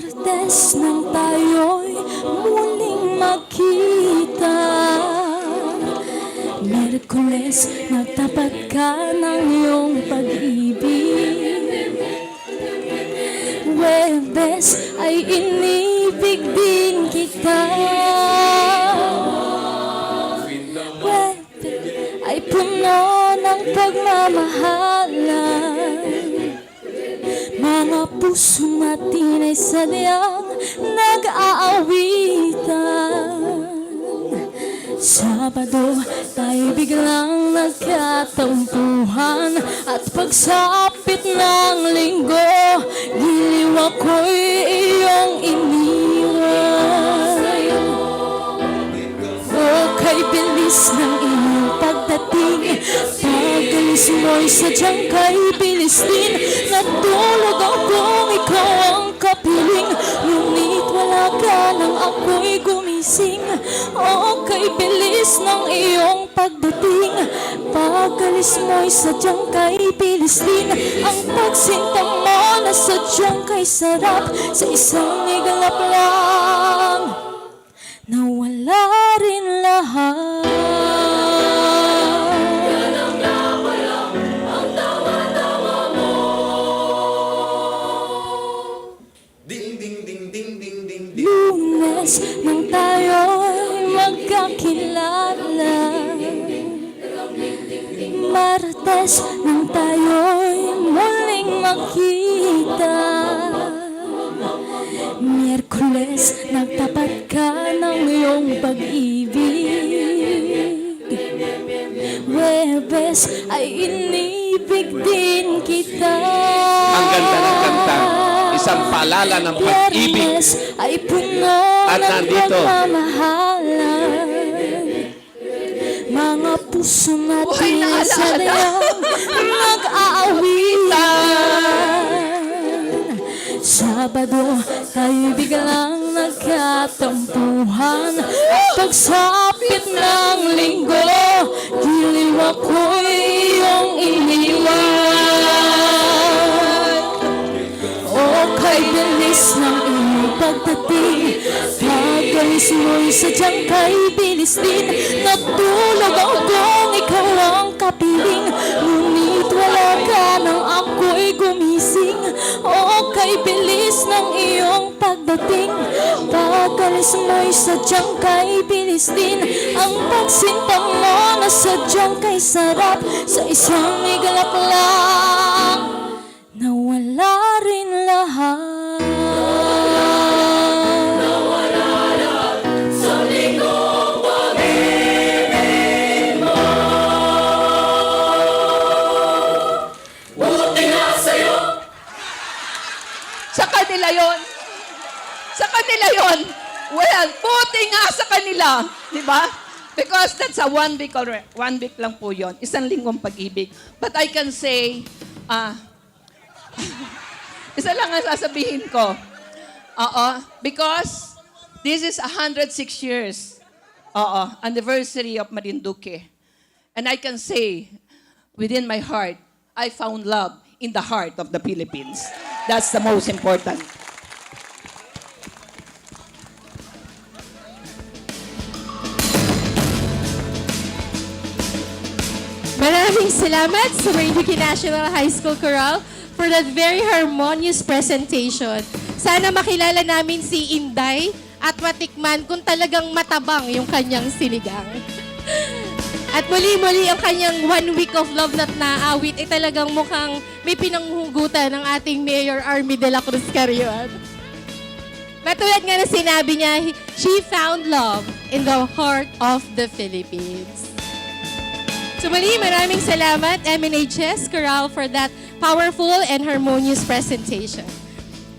Martes nang tayo'y muling magkita, Miyerkules nagtapat ka ng iyong pag-ibig, Huwebes ay inibig din kita, Huwebes ay puno ng pagmamahalan, mga puso natin ay sadyang nag-aawitan. Sabado tayo biglang nagkatampuhan, at pagsapit ng linggo, giliw ako'y iyong iniwan. O kay bilis ng iyong pagdating, pag-alis mo'y sadyang kay bilis din. Natulog akong ikaw ang kapiling, ngunit wala ka nang ako'y gumising. O kay bilis ng iyong pagdating, pag-alis mo'y sadyang kay bilis din. Ang pagsinta mo na sadyang kay sarap, sa isang igalap lang nawala rin lahat. Lunes nang tayo'y magkakilala, Martes nang tayo'y muling magkita, Miyerkules nagtapat ka ng iyong pag-ibig, Huwebes ay inibig din kita. Ang ganda ng kanta, isang paalala ng pag-ibig. Biyernes ay puno At ng nandito, pagmamahalan, mga puso natin sadyang nag-aawitan. Sabado tayo biglang nagkatampuhan, at pagsapit ng linggo, giliw ako'y iyong iniwan. O kay bilis ng iyong pagdating, pag-alis mo'y sadyang kay bilis din. Natulog akong ikaw ang kapiling, ngunit wala ka nang ako'y gumising. O kay bilis ng iyong pagdating, pag-alis mo'y sadyang kay bilis din. Ang pagsinta mo na sadyang kay sarap, sa isang igalap lang nawala rin lahat. Sa kanila yon. Sa kanila yon. Well, buti nga sa kanila. Di ba? Because that's a 1 week or 1 week lang po yon. Isang linggong pag-ibig. But I can say, isa lang ang sasabihin ko. Because this is 106 years. Anniversary of Marinduque. And I can say, within my heart, I found love in the heart of the Philippines. That's the most important. Maraming salamat sa Marinduque National High School Chorale for that very harmonious presentation. Sana makilala namin si Inday at matikman kung talagang matabang yung kanyang sinigang. At muli-muli ang kanyang 1 week of love na naawit ay talagang mukhang may pinanghugutan ng ating Mayor Army de la Cruz Carrion. Matulad nga na sinabi niya, she found love in the heart of the Philippines. So muli, maraming salamat, MNHS Chorale, for that powerful and harmonious presentation.